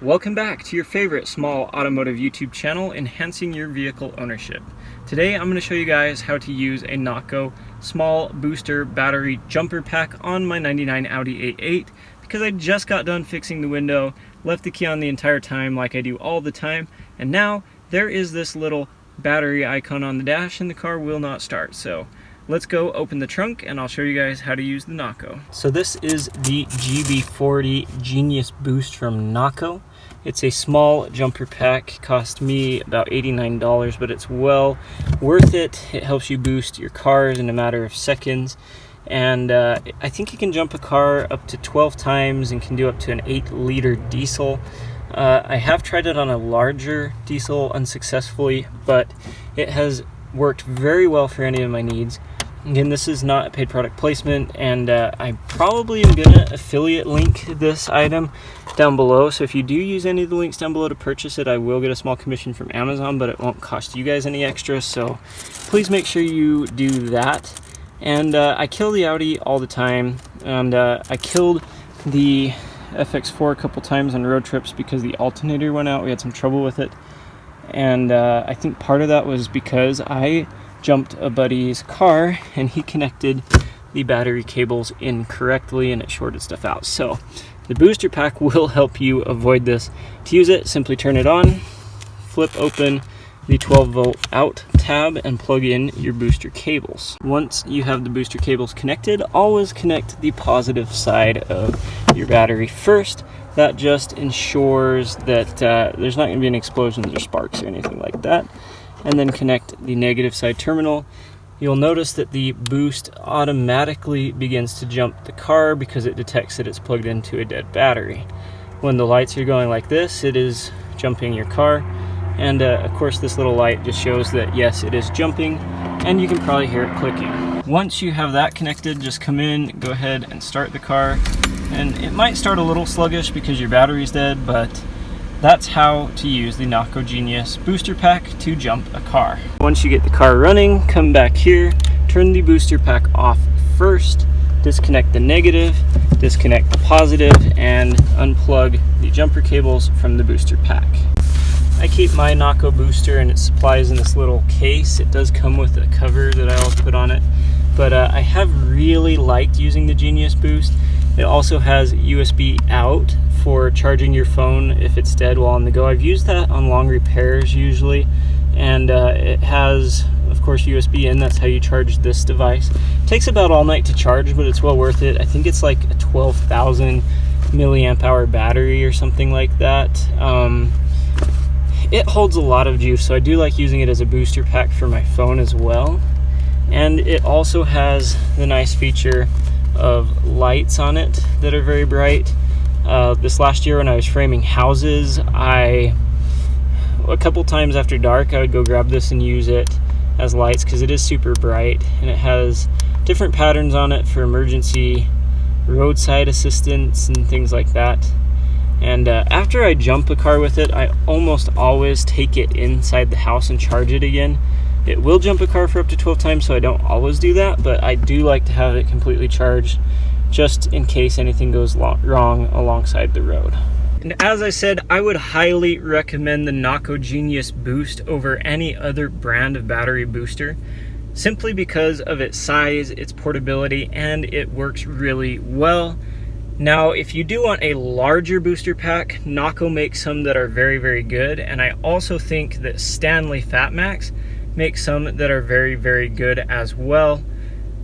Welcome back to your favorite small automotive YouTube channel, enhancing your vehicle ownership. Today I'm going to show you guys how to use a Noco small booster battery jumper pack on my 99 Audi A8 because I just got done fixing the window, left the key on the entire time like I do all the time, and now there is this little battery icon on the dash and the car will not start. So let's go open the trunk and I'll show you guys how to use the Noco. So this is the GB40 Genius Boost from Noco. It's a small jumper pack, cost me about $89, but it's well worth it. It helps you boost your cars in a matter of seconds. And I think you can jump a car up to 12 times and can do up to an 8-liter diesel. I have tried it on a larger diesel unsuccessfully, but it has worked very well for any of my needs. Again, this is not a paid product placement, and I probably am going to affiliate link this item down below. So if you do use any of the links down below to purchase it, I will get a small commission from Amazon, but it won't cost you guys any extra. So please make sure you do that. And I kill the Audi all the time, and I killed the FX4 a couple times on road trips because the alternator went out. We had some trouble with it, and I think part of that was because I jumped a buddy's car and he connected the battery cables incorrectly and it shorted stuff out. So the booster pack will help you avoid this. To use it, simply turn it on, flip open the 12-volt out tab and plug in your booster cables. Once you have the booster cables connected, always connect the positive side of your battery first. That just ensures that there's not going to be any explosions or sparks or anything like that. And then connect the negative side terminal. You'll notice that the boost automatically begins to jump the car because it detects that it's plugged into a dead battery. When the lights are going like this, it is jumping your car. And of course this little light just shows that yes, it is jumping, and you can probably hear it clicking. Once you have that connected, just come in, go ahead and start the car. And it might start a little sluggish because your battery's dead, but that's how to use the Noco Genius booster pack to jump a car. Once you get the car running, come back here, turn the booster pack off first, disconnect the negative, disconnect the positive, and unplug the jumper cables from the booster pack. I keep my Noco booster and its supplies in this little case. It does come with a cover that I always put on it, but I have really liked using the Genius Boost. It also has USB out for charging your phone if it's dead while on the go. I've used that on long repairs usually, and it has, of course, USB in. That's how you charge this device. It takes about all night to charge, but it's well worth it. I think it's like a 12,000 milliamp hour battery or something like that. It holds a lot of juice, so I do like using it as a booster pack for my phone as well. And it also has the nice feature of lights on it that are very bright. This last year when I was framing houses, a couple times after dark I would go grab this and use it as lights because it is super bright, and it has different patterns on it for emergency roadside assistance and things like that. And after I jump a car with it, I almost always take it inside the house and charge it again. It will jump a car for up to 12 times, so I don't always do that, but I do like to have it completely charged just in case anything goes wrong alongside the road. And as I said, I would highly recommend the Noco Genius Boost over any other brand of battery booster, simply because of its size, its portability, and it works really well. Now, if you do want a larger booster pack, Noco makes some that are very, very good, and I also think that Stanley FatMax makes some that are very, very good as well.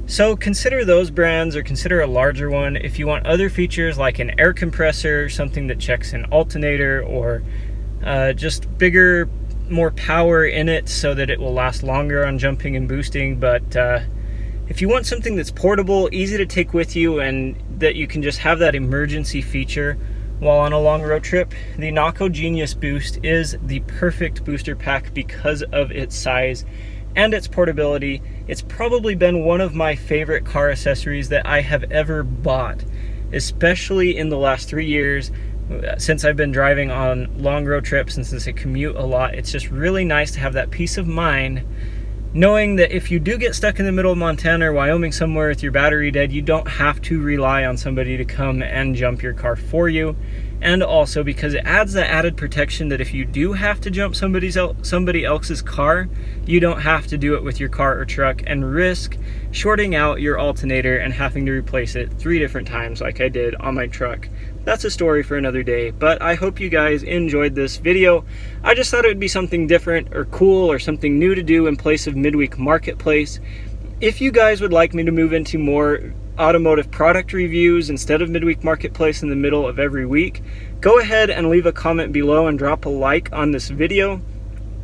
So consider those brands, or consider a larger one if you want other features like an air compressor, something that checks an alternator, or just bigger, more power in it so that it will last longer on jumping and boosting. But if you want something that's portable, easy to take with you, and that you can just have that emergency feature while on a long road trip, the Noco Genius Boost is the perfect booster pack because of its size and its portability. It's probably been one of my favorite car accessories that I have ever bought, especially in the last 3 years since I've been driving on long road trips and since I commute a lot. It's just really nice to have that peace of mind knowing that if you do get stuck in the middle of Montana or Wyoming somewhere with your battery dead, you don't have to rely on somebody to come and jump your car for you. and also because it adds that added protection that if you do have to jump somebody else's car, you don't have to do it with your car or truck and risk shorting out your alternator and having to replace it 3 different times like I did on my truck. That's a story for another day, but I hope you guys enjoyed this video. I just thought it would be something different or cool or something new to do in place of Midweek Marketplace. If you guys would like me to move into more automotive product reviews instead of Midweek Marketplace in the middle of every week, go ahead and leave a comment below and drop a like on this video.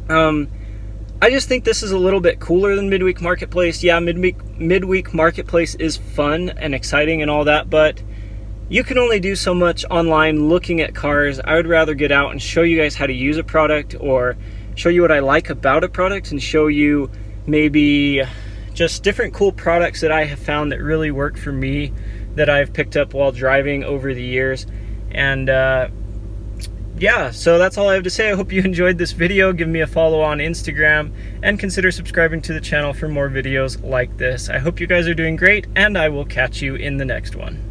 I just think this is a little bit cooler than Midweek Marketplace. Yeah, Midweek Marketplace is fun and exciting and all that, but you can only do so much online looking at cars. I would rather get out and show you guys how to use a product, or show you what I like about a product, and show you maybe just different cool products that I have found that really work for me, that I've picked up while driving over the years. And yeah, so that's all I have to say. I hope you enjoyed this video. Give me a follow on Instagram and consider subscribing to the channel for more videos like this. I hope you guys are doing great, and I will catch you in the next one.